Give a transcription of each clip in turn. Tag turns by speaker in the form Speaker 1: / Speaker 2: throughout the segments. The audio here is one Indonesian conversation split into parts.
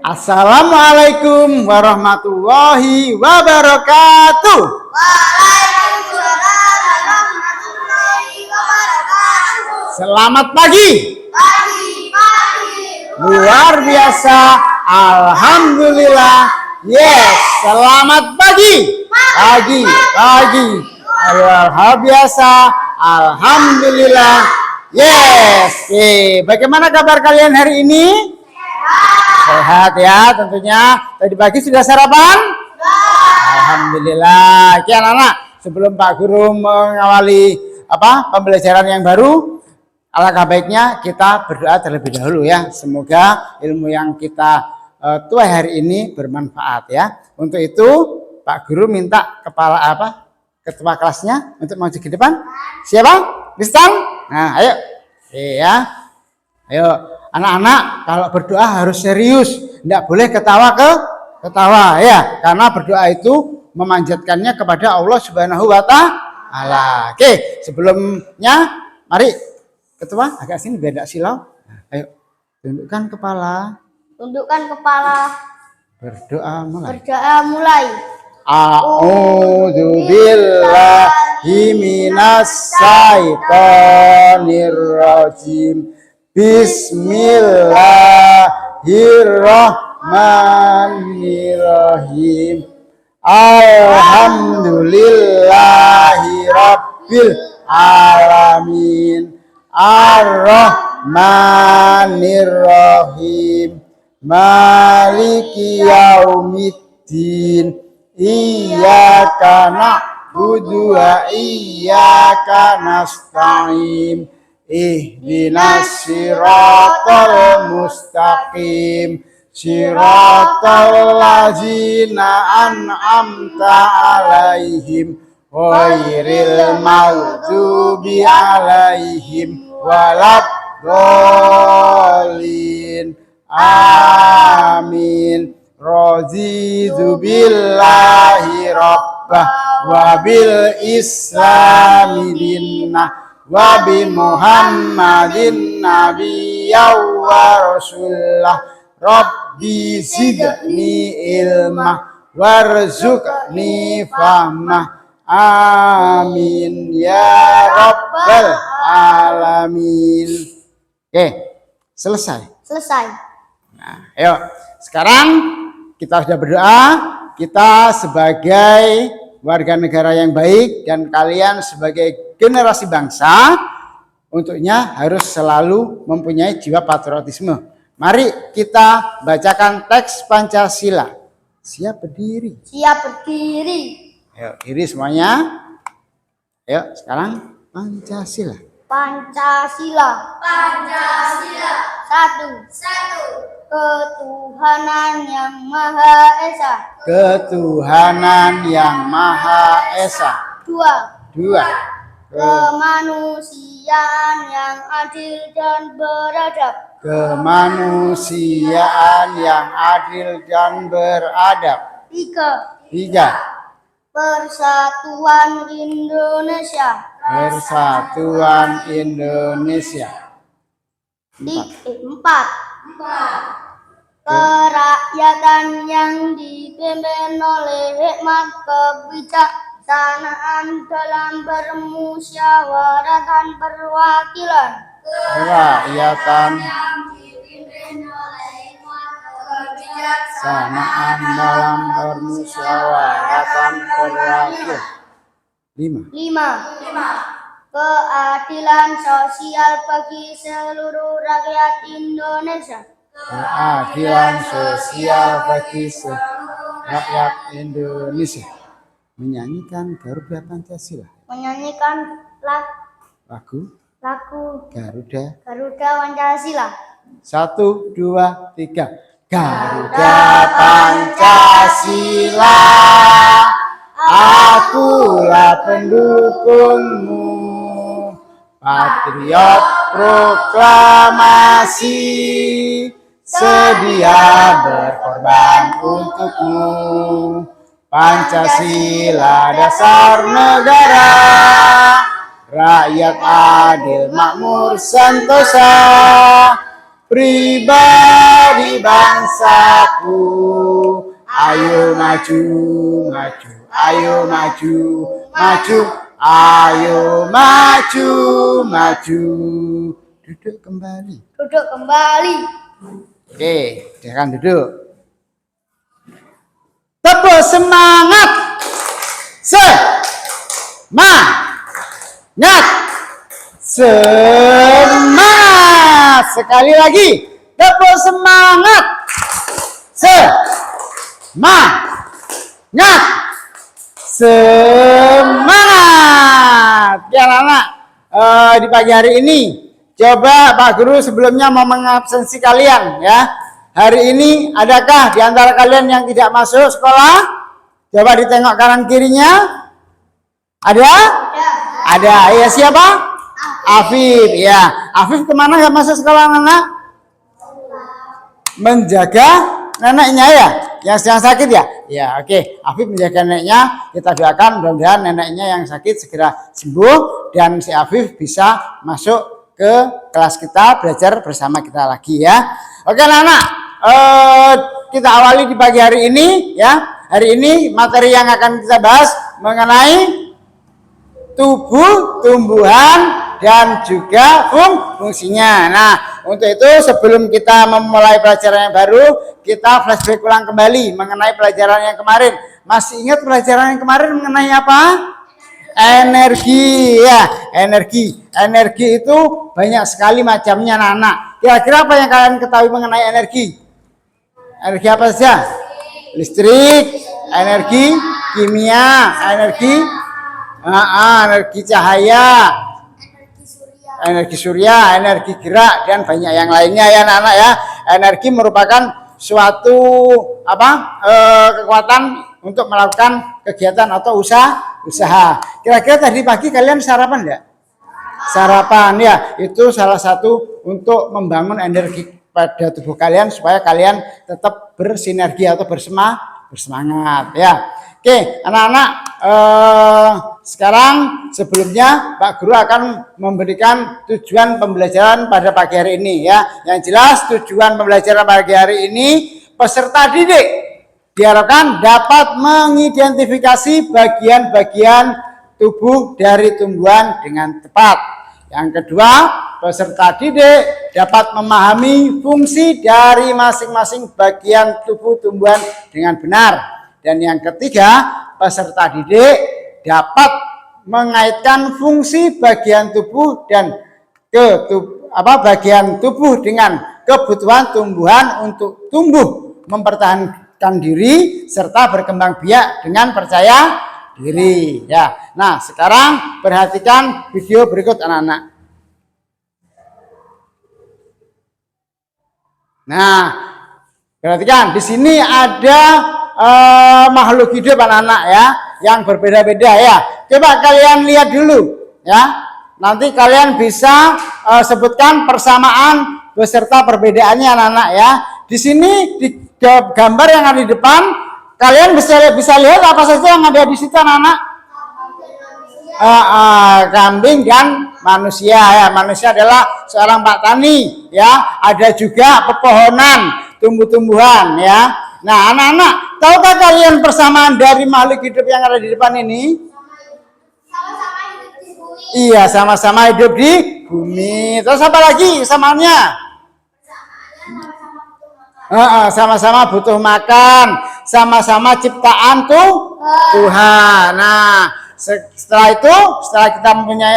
Speaker 1: Assalamualaikum warahmatullahi wabarakatuh.
Speaker 2: Waalaikumsalam warahmatullahi wabarakatuh.
Speaker 1: Selamat pagi.
Speaker 2: Pagi.
Speaker 1: Luar biasa. Alhamdulillah. Yes, selamat pagi. Pagi. Luar biasa. Alhamdulillah. Yes. Oke, bagaimana kabar kalian hari ini? Sehat ya tentunya. Tadi pagi sudah sarapan? Alhamdulillah. Oke anak-anak, sebelum Pak Guru mengawali pembelajaran yang baru, alangkah baiknya kita berdoa terlebih dahulu ya. Semoga ilmu yang kita tuai hari ini bermanfaat ya. Untuk itu Pak Guru minta ketua kelasnya untuk maju ke depan. Siapa? Bistang? Nah, ayo. Iya. Ayo. Anak-anak kalau berdoa harus serius, tidak boleh ketawa ya, karena berdoa itu memanjatkannya kepada Allah Subhanahu wa Ta'ala. Oke, sebelumnya mari ketua agak sini biar tidak silau. Ayo, tundukkan kepala. Berdoa mulai. A'udzu billahi minas syaitonir rajim. Bismillahirrahmanirrahim. Alhamdulillahi rabbil alamin. Ar-Rahmanir-Rahim. Maliki yaumiddin. Iyyaka na'budu wa iyyaka nasta'in. Ihdinas siratal mustaqim. Siratal ladzina an'amta alaihim ghairil maghdubi alaihim waladdallin. Amin. Raditu billahi rabbah wa bil islami dinnah wa bi Muhammadin nabiyya wa rasulullah. Rabbi zidni ilma warzuqni fahma. Amin ya rabbal alamin. Oke, selesai. Nah, ayo sekarang kita sudah berdoa. Kita sebagai warga negara yang baik dan kalian sebagai generasi bangsa, untuknya harus selalu mempunyai jiwa patriotisme. Mari kita bacakan teks Pancasila. Siap berdiri. Ayo, diri semuanya. Ayo, sekarang Pancasila.
Speaker 2: Satu. Ketuhanan yang Maha Esa. Dua. Kemanusiaan yang adil dan beradab. Tiga. Persatuan Indonesia. Empat. Kerakyatan yang dipimpin oleh hikmat kebijaksanaan dalam bermusyawarah dan perwakilan.
Speaker 1: Kerakyatan yang dipimpin oleh hikmat kebijaksanaan dalam bermusyawarah dan perwakilan. Lima.
Speaker 2: Keadilan sosial bagi seluruh rakyat Indonesia.
Speaker 1: Menyanyikan Garuda Pancasila.
Speaker 2: Menyanyikan
Speaker 1: lagu Garuda
Speaker 2: Pancasila.
Speaker 1: 1, 2, 3. Garuda Pancasila, akulah pendukungmu. Patriot proklamasi, sedia berkorban untukmu. Pancasila dasar negara, rakyat adil makmur sentosa. pribadi bangsaku. Ayo maju, maju, ayo maju, maju, ayo maju, maju. Duduk kembali.
Speaker 2: Duduk kembali.
Speaker 1: Oke, silakan duduk. Tepuk semangat. Semangat. Semangat. Sekali lagi. Tepuk semangat. Semangat. Semangat. Ya anak-anak, di pagi hari ini coba Pak Guru sebelumnya mau mengabsensi kalian ya. Hari ini adakah di antara kalian yang tidak masuk sekolah? Coba ditengok kanan kirinya. Ada? Ada. Ya siapa? Afif. Ya. Afif kemana nggak masuk sekolah anak? Menjaga neneknya ya. Yang sedang sakit ya? Ya oke. Afif menjaga neneknya. Kita doakan mudah-mudahan neneknya yang sakit segera sembuh. Dan si Afif bisa masuk ke kelas kita, belajar bersama kita lagi ya. Oke anak-anak, kita awali di pagi hari ini ya. Hari ini materi yang akan kita bahas mengenai tubuh, tumbuhan, dan juga fungsinya. Nah, untuk itu sebelum kita memulai pelajaran yang baru, kita flashback ulang kembali mengenai pelajaran yang kemarin. Masih ingat pelajaran yang kemarin mengenai apa? Energi ya, energi. Energi itu banyak sekali macamnya anak-anak. Kira-kira apa yang kalian ketahui mengenai energi? Energi apa saja? Listrik, energi kimia, energi cahaya, energi surya, energi gerak, dan banyak yang lainnya ya anak-anak ya. Energi merupakan suatu kekuatan untuk melakukan kegiatan atau usaha. Kira-kira tadi pagi kalian sarapan enggak? Sarapan ya, itu salah satu untuk membangun energi pada tubuh kalian supaya kalian tetap bersinergi atau bersemangat ya. Oke, anak-anak, sekarang sebelumnya Pak Guru akan memberikan tujuan pembelajaran pada pagi hari ini ya. Yang jelas tujuan pembelajaran pagi hari ini peserta didik diharapkan dapat mengidentifikasi bagian-bagian tubuh dari tumbuhan dengan tepat. Yang kedua, peserta didik dapat memahami fungsi dari masing-masing bagian tubuh tumbuhan dengan benar. Dan yang ketiga, peserta didik dapat mengaitkan fungsi bagian tubuh dan bagian tubuh dengan kebutuhan tumbuhan untuk tumbuh, mempertahankan diri serta berkembang biak dengan percaya diri ya. Nah, sekarang perhatikan video berikut anak-anak. Nah, perhatikan di sini ada makhluk hidup anak-anak ya, yang berbeda-beda ya. Coba kalian lihat dulu ya. Nanti kalian bisa sebutkan persamaan beserta perbedaannya anak-anak ya. Di sini di gambar yang ada di depan, kalian bisa lihat apa saja yang ada di situ anak-anak? Kambing dan manusia ya. Manusia adalah seorang Pak Tani ya. Ada juga pepohonan, tumbuh-tumbuhan ya. Nah anak-anak, tahukah kalian persamaan dari makhluk hidup yang ada di depan ini?
Speaker 2: Sama-sama hidup di bumi.
Speaker 1: Iya, sama-sama hidup di bumi. Terus apa lagi samaannya? Sama-sama butuh makan, sama-sama ciptaan Tuhan. Nah, setelah itu, setelah kita mempunyai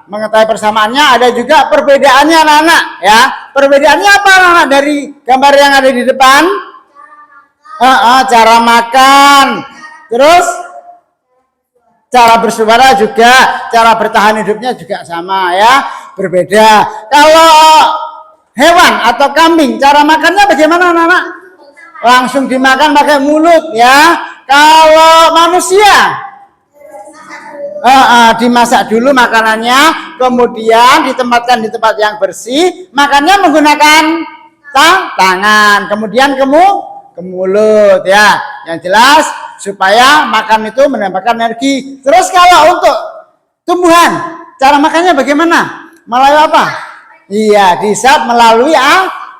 Speaker 1: mengetahui persamaannya, ada juga perbedaannya anak-anak ya. Perbedaannya apa anak-anak dari gambar yang ada di depan? Cara makan, terus cara bersuara juga, cara bertahan hidupnya juga sama ya, berbeda. Kalau hewan atau kambing, cara makannya bagaimana anak-anak? Langsung dimakan pakai mulut ya. Kalau manusia dimasak dulu makanannya, kemudian ditempatkan di tempat yang bersih, makannya menggunakan tangan, kemudian ke mulut ya. Yang jelas supaya makan itu mendapatkan energi. Terus kalau untuk tumbuhan, cara makannya bagaimana? Melalui apa? Iya, dihisap melalui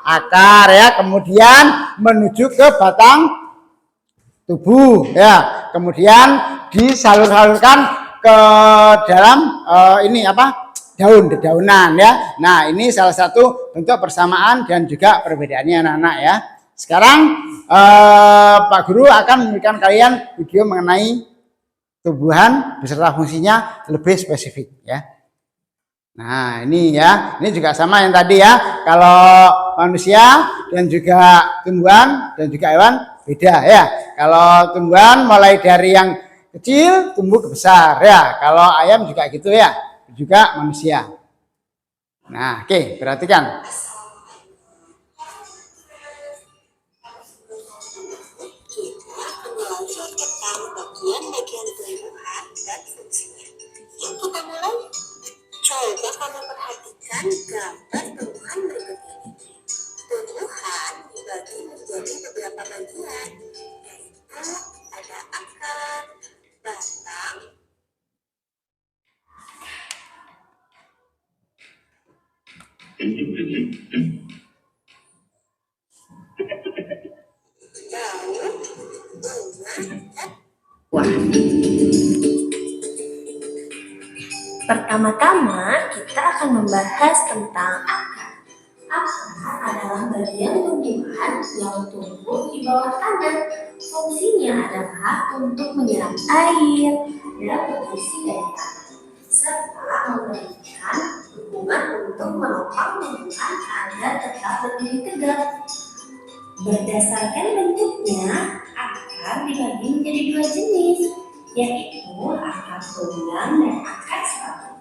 Speaker 1: akar ya, kemudian menuju ke batang tubuh ya, kemudian disalur-salurkan ke dalam ini apa, dedaunan ya. Nah, ini salah satu bentuk persamaan dan juga perbedaannya anak-anak ya. Sekarang Pak Guru akan memberikan kalian video mengenai tumbuhan beserta fungsinya lebih spesifik ya. Nah, ini ya, ini juga sama yang tadi ya. Kalau manusia dan juga tumbuhan dan juga hewan beda ya. Kalau tumbuhan mulai dari yang kecil tumbuh ke besar ya. Kalau ayam juga gitu ya, juga manusia. Nah, oke, perhatikan.
Speaker 3: Bagian-bagian tumbuhan dan fungsinya. Yuk kita mulai. Coba kamu perhatikan gambar tumbuhan berikut ini. Tumbuhan dibagi menjadi beberapa bagian, yaitu ada akar, batang, daun, bunga, dan buah. Pertama-tama kita akan membahas tentang akar. Akar adalah bagian tumbuhan yang tumbuh di bawah tanah. Fungsinya adalah untuk menyerap air dan nutrisi dari tanah, serta memberikan dukungan untuk menopang tumbuhan agar tetap berdiri tegak. Berdasarkan bentuknya, akar dibagi menjadi dua jenis, yaitu akar tunggang dan akar serabut.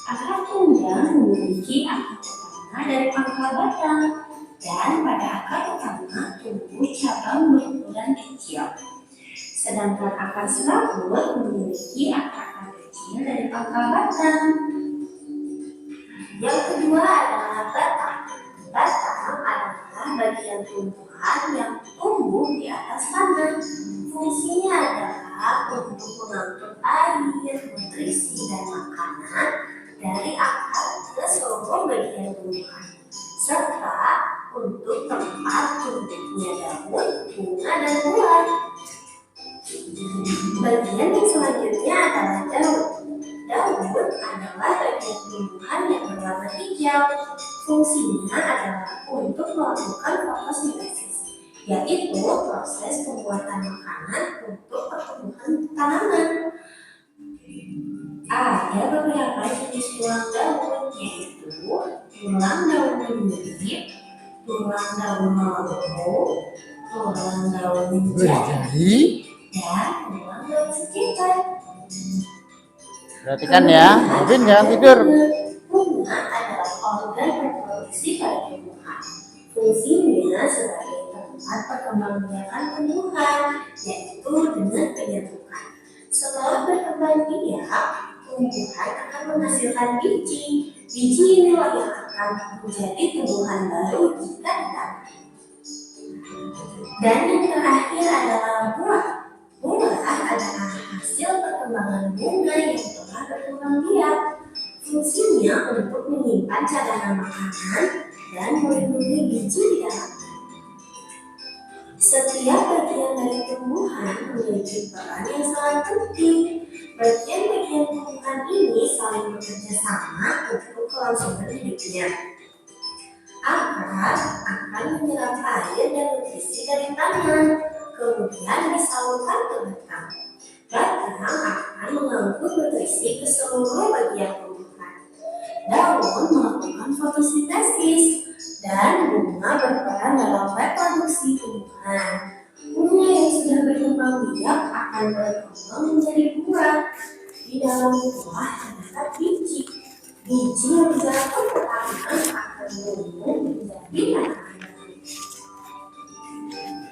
Speaker 3: Akar tunggang memiliki akar utama dari pangkal batang, dan pada akar utama tumbuh cabang berukuran kecil. Sedangkan akar serabut memiliki akar kecil dari pangkal batang. Yang kedua adalah batang. Batang adalah bagian tumbuhan yang tumbuh di atas tanah. Fungsinya adalah untuk mengangkut air, nutrisi, dan makanan dari akar ke seluruh bagian tumbuhan, serta untuk tempat tumbuhnya daun, bunga, dan buah. Bagian yang selanjutnya adalah daun. Daun adalah bagian tumbuhan yang berwarna hijau. Fungsinya adalah untuk melakukan fotosintesis, yaitu proses pembuatan makanan untuk pertumbuhan tanaman. Ada beberapa jenis tulang daun, yaitu tulang daun menyirip, tulang daun melengkung, tulang daun jari, dan tulang daun sekitar.
Speaker 1: Perhatikan ya, Robin jangan tidur.
Speaker 3: Bunga adalah organ reproduksi pada tumbuhan. Fungsinya sebagai tempat perkembangbiakan tumbuhan, yaitu dengan penyerbukan. Setelah berkembang biak, tumbuhan akan menghasilkan biji. Biji inilah yang akan menjadi tumbuhan baru jika ditanam. Dan yang terakhir adalah buah. Buah adalah hasil perkembangan bunga yang telah berkembang biak. Fungsinya untuk menyimpan cadangan makanan dan melindungi biji di dalamnya. Setiap bagian dari tumbuhan memiliki peran yang sangat penting. Bagian-bagian tumbuhan ini saling bekerja sama untuk kelangsungan hidupnya. Akar akan menyerap air dan nutrisi dari tanah, kemudian disalurkan ke batang. Batang akan mengangkut nutrisi ke seluruh bagian tumbuhan. Daun melakukan fotosintesis, dan bunga berperan dalam reproduksi tumbuhan. Bunga yang sudah berkembang biak akan berkembang menjadi buah. Di dalam buah terdapat biji. Biji yang jatuh ke tanah akan tumbuh menjadi tanaman.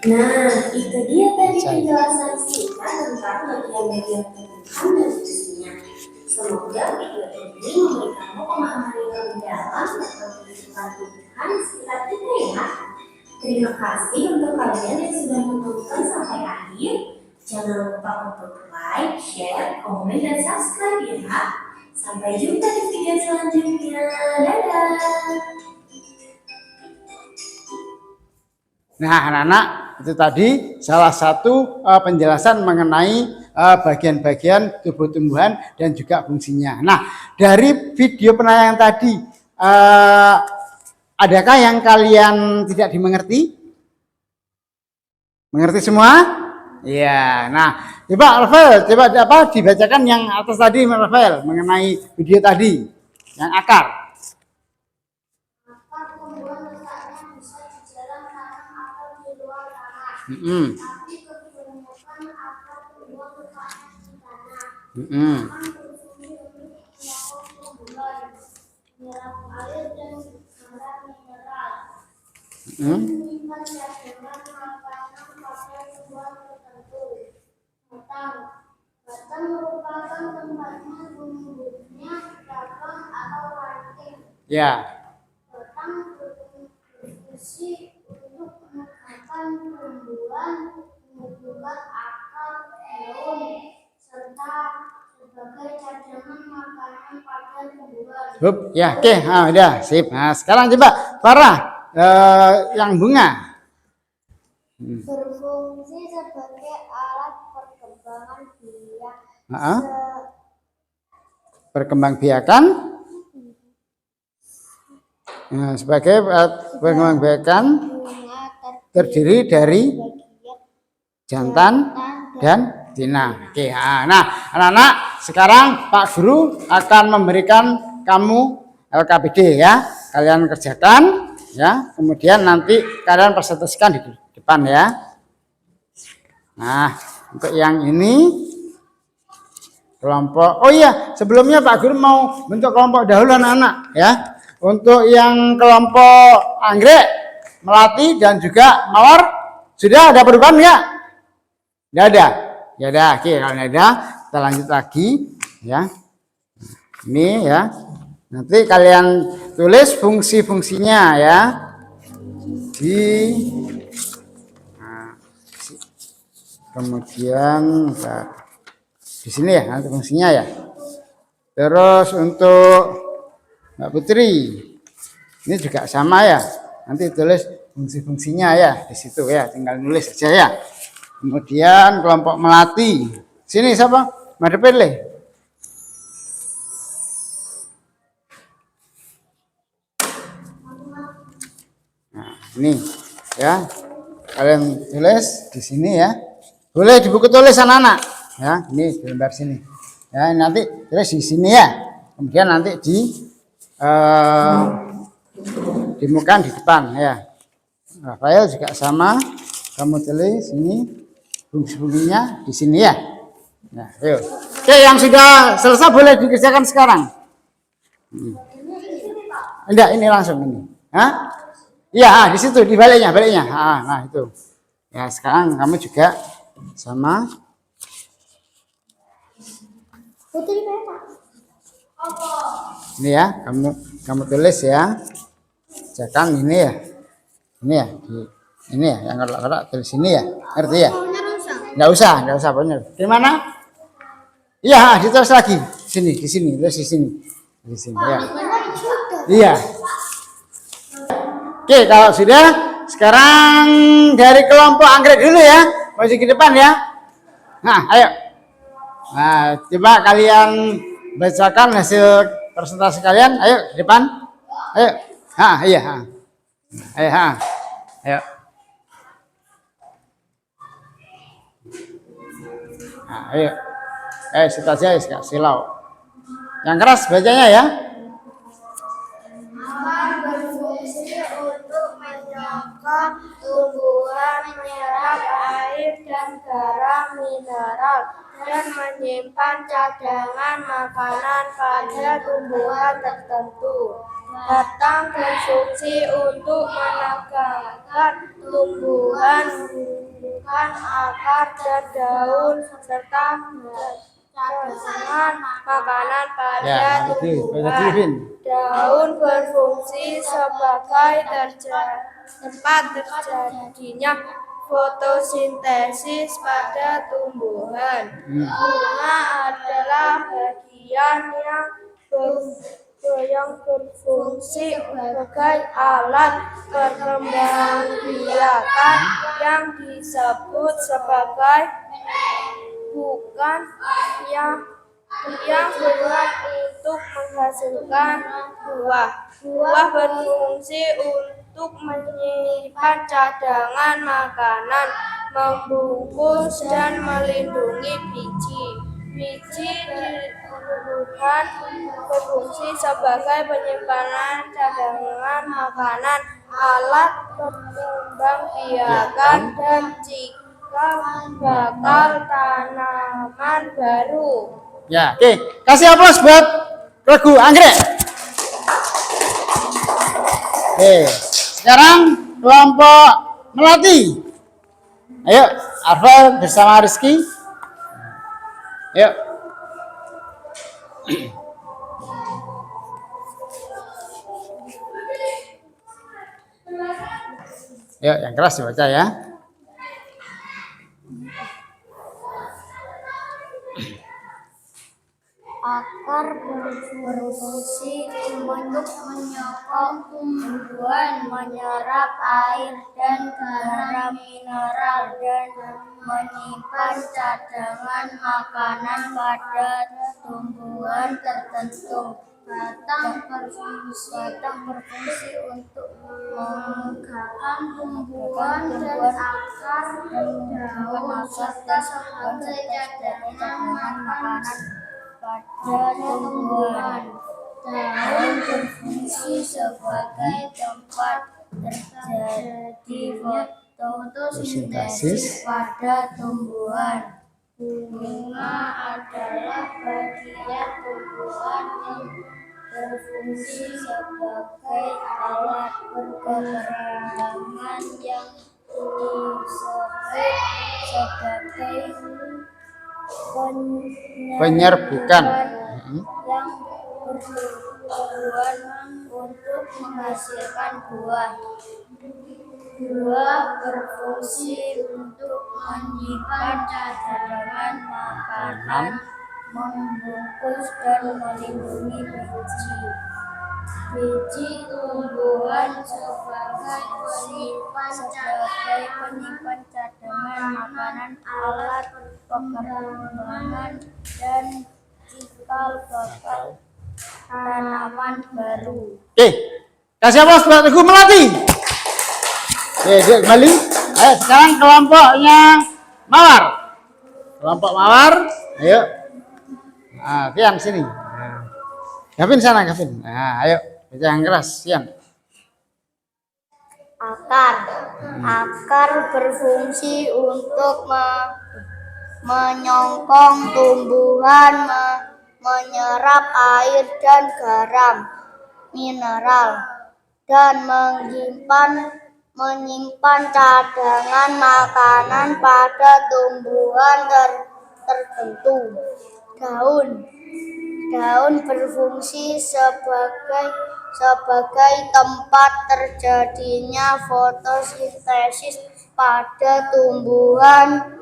Speaker 3: Nah, itu dia tadi penjelasan singkat tentang bagian-bagian tumbuhan dan fungsinya. Semoga video ini memberikanmu pemahaman yang lebih dalam tentang kehidupan tumbuhan di sekitar kita ya. Terima kasih untuk kalian yang sudah menonton sampai akhir. Jangan lupa untuk like, share, komen, dan subscribe ya. Sampai jumpa di video selanjutnya. Dadah!
Speaker 1: Nah, anak-anak, itu tadi salah satu penjelasan mengenai bagian-bagian tubuh tumbuhan dan juga fungsinya. Nah, dari video penayangan tadi, adakah yang kalian tidak dimengerti? Mengerti semua? Iya. Nah, coba Rafael, coba dibacakan yang atas tadi, Rafael, mengenai video tadi, yang akar.
Speaker 2: Akar tumbuhan letaknya bisa di dalam tanah atau di luar tanah. Tapi kebanyakan akar tumbuhan letaknya di tanah. Akan berfungsi untuk menyokong tumbuhan, menyerap air dan sumber mineral. Menyimpan cadangan makanan pada tumbuhan tertentu. Batang merupakan tempatnya tumbuhnya cabang atau ranting.
Speaker 1: Ya.
Speaker 2: Batang berfungsi untuk menegakkan tumbuhan, membentuk akar, daun, serta sebagai cadangan makanan pada tumbuhan.
Speaker 1: Ya, oke, udah, sip. Nah, sekarang coba Farah, yang bunga.
Speaker 2: Berfungsi sebagai alat perkembangan biak.
Speaker 1: Perkembangbiakan. Nah, sebagai perkembangbiakan terdiri dari jantan dan betina. Oke, nah anak-anak, sekarang Pak Guru akan memberikan kamu LKPD ya. Kalian kerjakan ya, kemudian nanti kalian presentasikan di depan ya. Nah, untuk yang ini kelompok, oh iya, sebelumnya Pak Guru mau bentuk kelompok dahulu anak-anak ya. Untuk yang kelompok anggrek, melati dan juga mawar, sudah ada perubahan nggak? Nggak ada. Ya udah, oke, kalau nggak ada, kita lanjut lagi ya. Ini ya. Nanti kalian tulis fungsi-fungsinya ya. Kemudian di sini ya, nanti fungsinya ya. Terus untuk Mbak Putri, ini juga sama ya. Nanti tulis fungsi-fungsinya ya di situ ya, tinggal nulis aja ya. Kemudian kelompok melati. Sini siapa? Madepin le. Nah, ini ya. Kalian tulis di sini ya. Boleh di buku tulis anak-anak. Ya, ini di lembar sini. Ya, nanti tulis di sini ya. Kemudian nanti dimukan di depan ya. Rafael juga sama. Kamu tulis ini fungsi-fungsinya di sini ya. Nah, yuk. Oke, yang sudah selesai boleh dikerjakan sekarang. Enggak, ini langsung ini. Hah? Iya, di situ di baliknya. Nah, itu. Ya, sekarang kamu juga sama. Ini ya, kamu tulis ya. Jangan ini ya. Ini ya, ini ya, yang kotak-kotak tulis sini ya. Ngerti ya? Enggak usah benar. Di mana? Iya, ditulis lagi. Di sini, terus di sini. Di sini ya. Iya. Oke, kalau sudah, sekarang dari kelompok anggrek dulu ya. Masih ke depan ya. Nah, ayo. Nah, coba kalian bacakan hasil presentasi kalian. Ayo, ke depan. Ayo. Iya. Ayo, Ayo. Nah, ayo. Situ aja ya, silau. Yang keras bacanya ya.
Speaker 2: Berfungsi untuk menyokong tumbuhan, menyerap air dan garam mineral, dan menyimpan cadangan makanan pada tumbuhan tertentu. Batang berfungsi untuk menegakkan tumbuhan, menumbuhkan akar dan daun, serta cadangan makanan pada tumbuhan. Daun berfungsi sebagai tempat terjadinya fotosintesis pada tumbuhan. Bunga adalah bagian yang berfungsi sebagai alat perkembangbiakan membiakan yang disebut sebagai bukan yang berbuat untuk menghasilkan buah. Buah berfungsi untuk menyimpan cadangan makanan, membungkus dan melindungi biji. Biji tumbuhan berfungsi sebagai penyimpanan cadangan makanan, alat perkembangbiakan, dan cikal bakal tanaman baru.
Speaker 1: Ya, oke. Kasih aplaus buat Regu Anggrek. Oke, sekarang kelompok Melati. Ayo, Arfel bersama Rizky. Yuk. Yuk, yang keras dibaca ya.
Speaker 2: Akar berfungsi untuk menyokong tumbuhan, menyerap air dan garam mineral, dan menyimpan cadangan makanan pada tumbuhan tertentu. Batang berfungsi untuk menegakkan tumbuhan, dan akar dan daun sebagai cadangan makanan pada tumbuhan. Daun berfungsi sebagai tempat terjadi fotosintesis pada tumbuhan. Bunga adalah bagian tumbuhan yang berfungsi sebagai alat perkembangan yang disebut sebagai
Speaker 1: Penyerbukan.
Speaker 2: yang bertujuan untuk menghasilkan buah. Buah berfungsi untuk menyimpan cadangan makanan, membungkus dan melindungi biji. Biji tumbuhan sebagai penyimpan cadangan makanan, alat perkembangan, dan cikal bakal tanaman baru.
Speaker 1: Oke, kasih aplaus buat Regu Melati. Oke, dia kembali. Ayo, sekarang kelompoknya Mawar. Kelompok Mawar, ayo. Nah, Tian sini. Nah. Gavin sana, Gavin. Nah, ayo, baca yang keras, Tian.
Speaker 2: Akar berfungsi untuk menyokong tumbuhan, menyerap air dan garam mineral, dan menyimpan cadangan makanan pada tumbuhan tertentu. Daun berfungsi sebagai tempat terjadinya fotosintesis pada tumbuhan.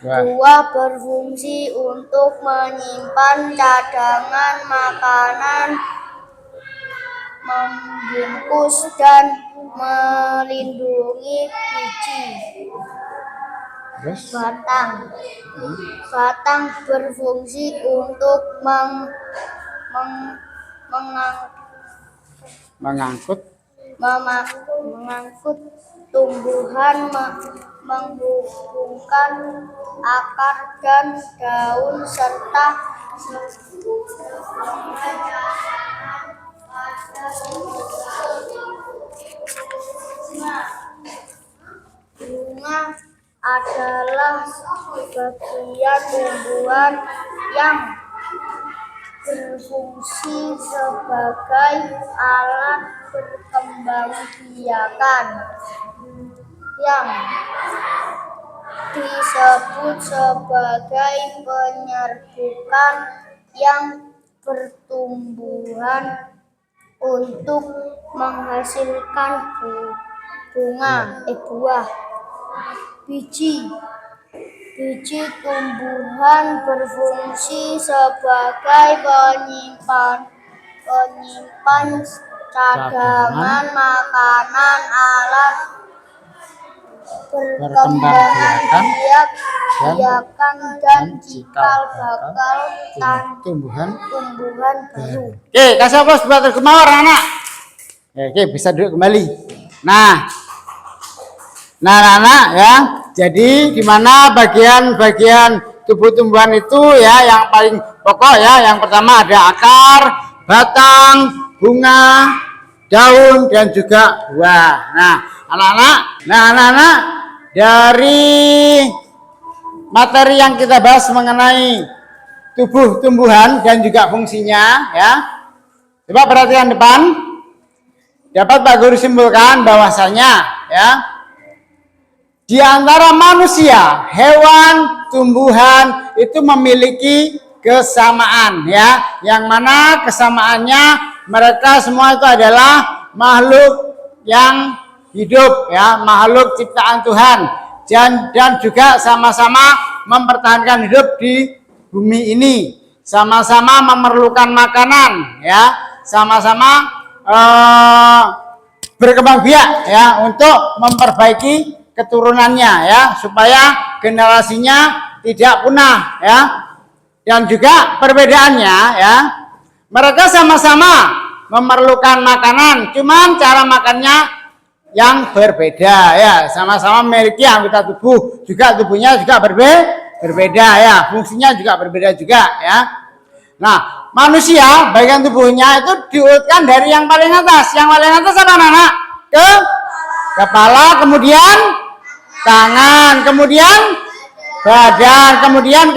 Speaker 2: Buah berfungsi untuk menyimpan cadangan makanan, membungkus dan melindungi biji. Batang berfungsi untuk mengangkut tumbuhan, menghubungkan akar dan daun, serta bunga adalah bagian tumbuhan yang berfungsi sebagai alat perkembangbiakan yang disebut sebagai penyerbukan yang pertumbuhan untuk menghasilkan buah. Biji tumbuhan berfungsi sebagai penyimpan cadangan makanan, alat perkembangan biak, biakan dan cikal bakal
Speaker 1: tumbuhan
Speaker 2: baru.
Speaker 1: Oke, kasih aplaus buat tergemawar anak. Oke, bisa duduk kembali. Nah, anak-anak ya. Jadi di mana bagian-bagian tubuh tumbuhan itu ya yang paling pokok ya. Yang pertama ada akar, batang, bunga, daun dan juga buah. Nah, anak-anak dari materi yang kita bahas mengenai tubuh tumbuhan dan juga fungsinya ya. Coba perhatikan depan. Dapat Pak Guru simpulkan bahwasanya ya di antara manusia, hewan, tumbuhan itu memiliki kesamaan ya. Yang mana kesamaannya mereka semua itu adalah makhluk yang hidup ya, makhluk ciptaan Tuhan dan juga sama-sama mempertahankan hidup di bumi ini, sama-sama memerlukan makanan ya, sama-sama berkembang biak ya untuk memperbaiki keturunannya ya supaya generasinya tidak punah ya. Dan juga perbedaannya ya, mereka sama-sama memerlukan makanan, cuman cara makannya yang berbeda ya, sama-sama memiliki anggota tubuh, juga tubuhnya juga berbeda ya, fungsinya juga berbeda juga ya. Nah, manusia bagian tubuhnya itu diurutkan dari yang paling atas. Yang paling atas apa anak? Kepala, kemudian tangan, kemudian badan, kemudian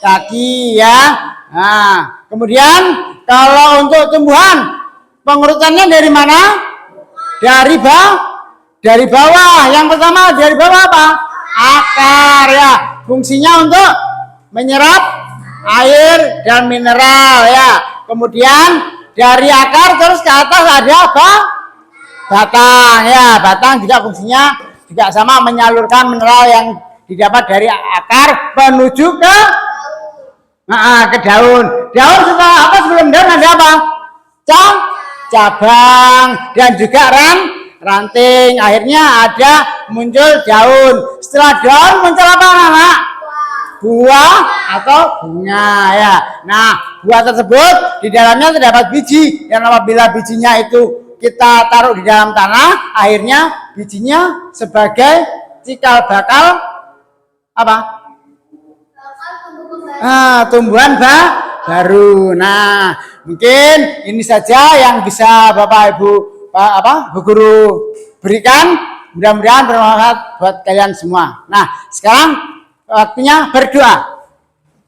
Speaker 1: kaki ya. Nah, kemudian kalau untuk tumbuhan pengurutannya dari mana? Dari bawah. Yang pertama dari bawah apa? Akar ya. Fungsinya untuk menyerap air dan mineral ya. Kemudian dari akar terus ke atas ada apa? Batang ya. Batang juga fungsinya juga sama menyalurkan mineral yang didapat dari akar menuju ke daun. Daun setelah apa? Sebelum daun ada apa? Cabang dan juga ranting. Akhirnya ada muncul daun. Setelah daun muncul apa anak? Buah atau bunga ya. Nah, buah tersebut di dalamnya terdapat biji dan apabila bijinya itu kita taruh di dalam tanah, akhirnya bijinya sebagai cikal bakal apa? Tumbuhan baru. Nah, mungkin ini saja yang bisa Bapak Ibu Bu Guru berikan. Mudah-mudahan bermanfaat buat kalian semua. Nah, sekarang waktunya berdoa.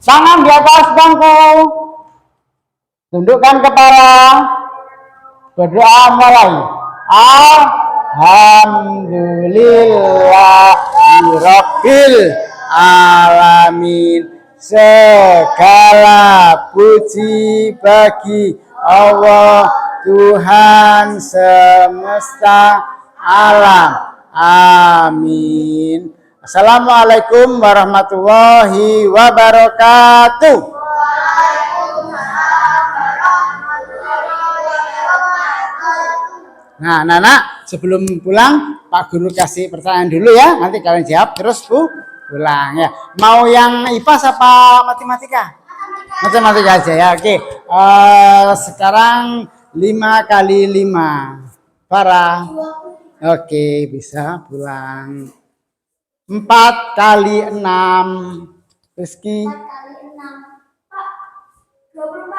Speaker 1: Tangan di atas bangku. Tundukkan kepala. Berdoa mulai. Alhamdulillahirabbil alamin. Segala puji bagi Allah Tuhan semesta alam. Amin. Assalamualaikum warahmatullahi wabarakatuh. Nah, anak-anak, sebelum pulang Pak Guru kasih pertanyaan dulu ya. Nanti kalian jawab terus pulang ya. Mau yang IPA apa matematika? Matematika aja ya. Oke. Sekarang 5 kali 5. Farah. Oke, bisa pulang. 4 kali 6. Rizky.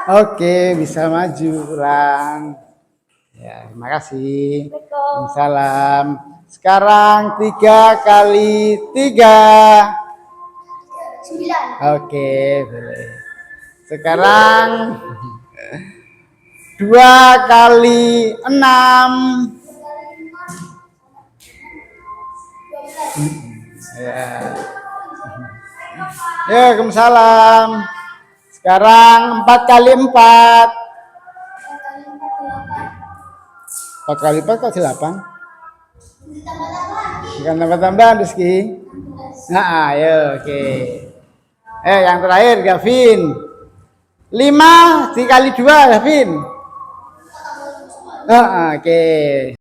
Speaker 1: Oke, bisa maju pulang. Ya, terima kasih. Salam. Sekarang 3 kali 3. 9. Oke, boleh. Sekarang 2 kali 6. Ya. Ya, Waalaikumsalam. Sekarang 4 kali 4. 4 kali 4 kok 8? Bukan tambah-tambahan Rizky. Nah, ayo, oke. Yang terakhir Gavin. 5 dikali 2 Gavin. Oke.